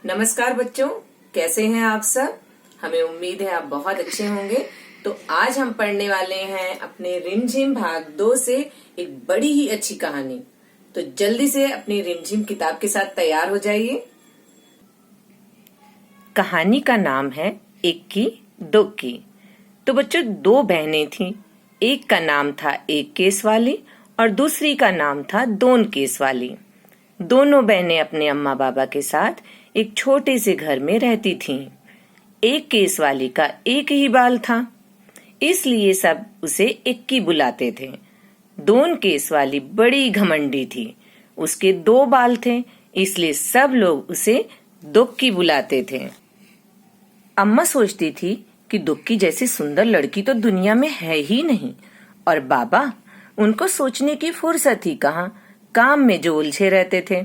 नमस्कार बच्चों, कैसे हैं आप सब। हमें उम्मीद है आप बहुत अच्छे होंगे। तो आज हम पढ़ने वाले हैं अपने रिमझिम भाग 2 से एक बड़ी ही अच्छी कहानी। तो जल्दी से अपनी रिमझिम किताब के साथ तैयार हो जाइए। कहानी का नाम है इक्की दुक्की। तो बच्चों, 2 बहनें थीं। एक का नाम था एक केस वाली और दूसरी का नाम था दोन केस वाली। दोनों बहनें अपने अम्मा बाबा के साथ एक छोटे से घर में रहती थीं। एक केस वाली का एक ही बाल था, इसलिए सब उसे इक्की बुलाते थे। दोन केस वाली बड़ी घमंडी थी, उसके 2 बाल थे, इसलिए सब लोग उसे दुक्की बुलाते थे। अम्मा सोचती थी कि दुक्की जैसी सुंदर लड़की तो दुनिया में है ही नहीं, और बाबा, उनको सोचने की फुर्सत ही कहाँ, काम में जो उलझे रहते थे।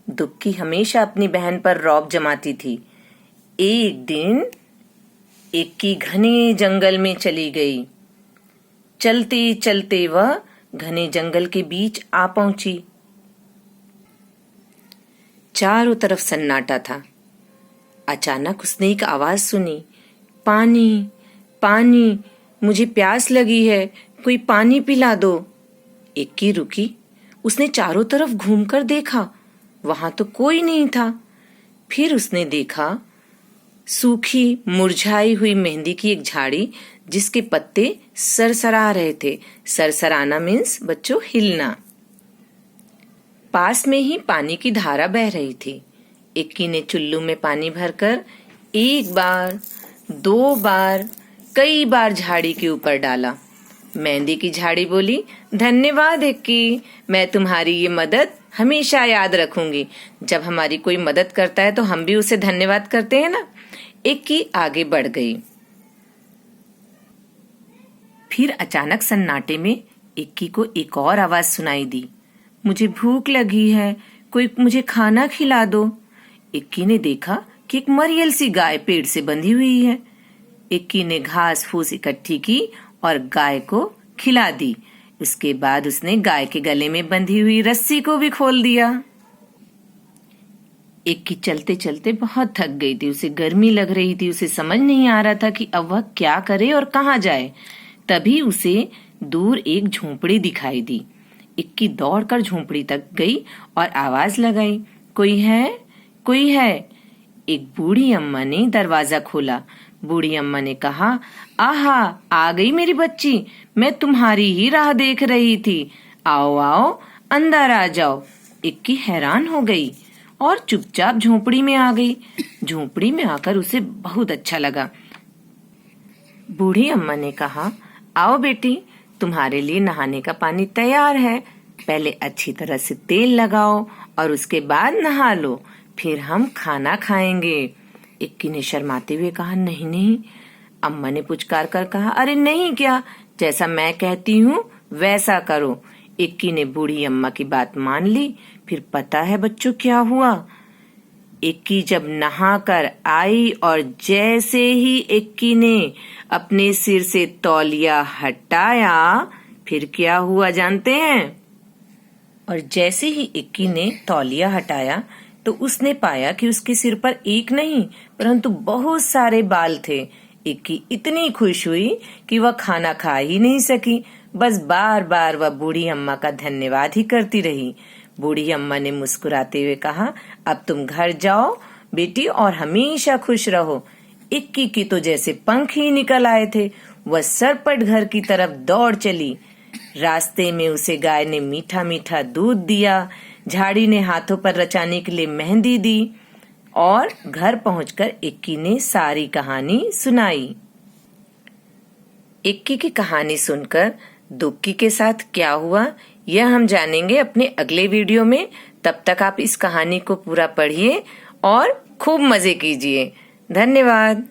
दुक्की हमेशा अपनी बहन पर रौब जमाती थी। एक दिन इक्की घने जंगल में चली गई। चलते चलते वह घने जंगल के बीच आ पहुंची। चारों तरफ सन्नाटा था। अचानक उसने एक आवाज सुनी, पानी, पानी, मुझे प्यास लगी है, कोई पानी पिला दो। इक्की रुकी। उसने चारों तरफ घूमकर देखा, वहां तो कोई नहीं था। फिर उसने देखा सूखी मुरझाई हुई मेहंदी की एक झाड़ी, जिसके पत्ते सरसरा रहे थे। सरसराना मीन्स बच्चों हिलना। पास में ही पानी की धारा बह रही थी। इक्की ने चुल्लू में पानी भरकर 1 बार, 2 बार, कई बार झाड़ी के ऊपर डाला। मेहंदी की झाड़ी बोली, धन्यवाद इक्की, मैं तुम्हारी ये मदद हमेशा याद रखूंगी। जब हमारी कोई मदद करता है तो हम भी उसे धन्यवाद करते हैं ना। इक्की आगे बढ़ गई। फिर अचानक सन्नाटे में इक्की को एक और आवाज सुनाई दी, मुझे भूख लगी है, कोई मुझे खाना खिला दो। इक्की ने देखा कि एक मरियल सी गाय पेड़ से बंधी हुई है। इक्की ने घास फूस इकट्ठी की और गाय को खिला दी। उसके बाद उसने गाय के गले में बंधी हुई रस्सी को भी खोल दिया। इक्की चलते चलते बहुत थक गई थी। उसे गर्मी लग रही थी। उसे समझ नहीं आ रहा था कि अब वह क्या करे और कहाँ जाए। तभी उसे दूर एक झोंपड़ी दिखाई दी। इक्की दौड़कर झोंपड़ी तक गई और आवाज लगाई, कोई है, कोई है। एक बूढ़ी अम्मा ने दरवाजा खोला। बूढ़ी अम्मा ने कहा, आहा, आ गई मेरी बच्ची, मैं तुम्हारी ही राह देख रही थी। आओ आओ, अंदर आ जाओ। इक्की हैरान हो गई और चुपचाप झोंपड़ी में आ गई। झोंपड़ी में आकर उसे बहुत अच्छा लगा। बूढ़ी अम्मा ने कहा, आओ बेटी, तुम्हारे लिए नहाने का पानी तैयार है। पहले अच्छी तरह से तेल लगाओ और उसके बाद नहा लो, फिर हम खाना खाएंगे। इक्की ने शर्माते हुए कहा, नहीं नहीं। अम्मा ने पुचकार कर कहा, अरे नहीं क्या, जैसा मैं कहती हूँ वैसा करो। इक्की ने बूढ़ी अम्मा की बात मान ली। फिर पता है बच्चों क्या हुआ। इक्की जब नहाकर आई और जैसे ही इक्की ने अपने सिर से तौलिया हटाया, फिर क्या हुआ जानते हैं। और जैसे ही इक्की ने तौलिया हटाया तो उसने पाया कि उसके सिर पर एक नहीं परंतु बहुत सारे बाल थे। इक्की इतनी खुश हुई कि वह खाना खा ही नहीं सकी। बस बार बार वह बूढ़ी अम्मा का धन्यवाद ही करती रही। बूढ़ी अम्मा ने मुस्कुराते हुए कहा, अब तुम घर जाओ बेटी और हमेशा खुश रहो। इक्की की तो जैसे पंख ही निकल आए थे। वह सरपट घर की तरफ दौड़ चली। रास्ते में उसे गाय ने मीठा मीठा दूध दिया। झाड़ी ने हाथों पर रचाने के लिए मेहंदी दी और घर पहुंचकर इक्की ने सारी कहानी सुनाई। इक्की की कहानी सुनकर दुक्की के साथ क्या हुआ, यह हम जानेंगे अपने अगले वीडियो में। तब तक आप इस कहानी को पूरा पढ़िए और खूब मजे कीजिए। धन्यवाद।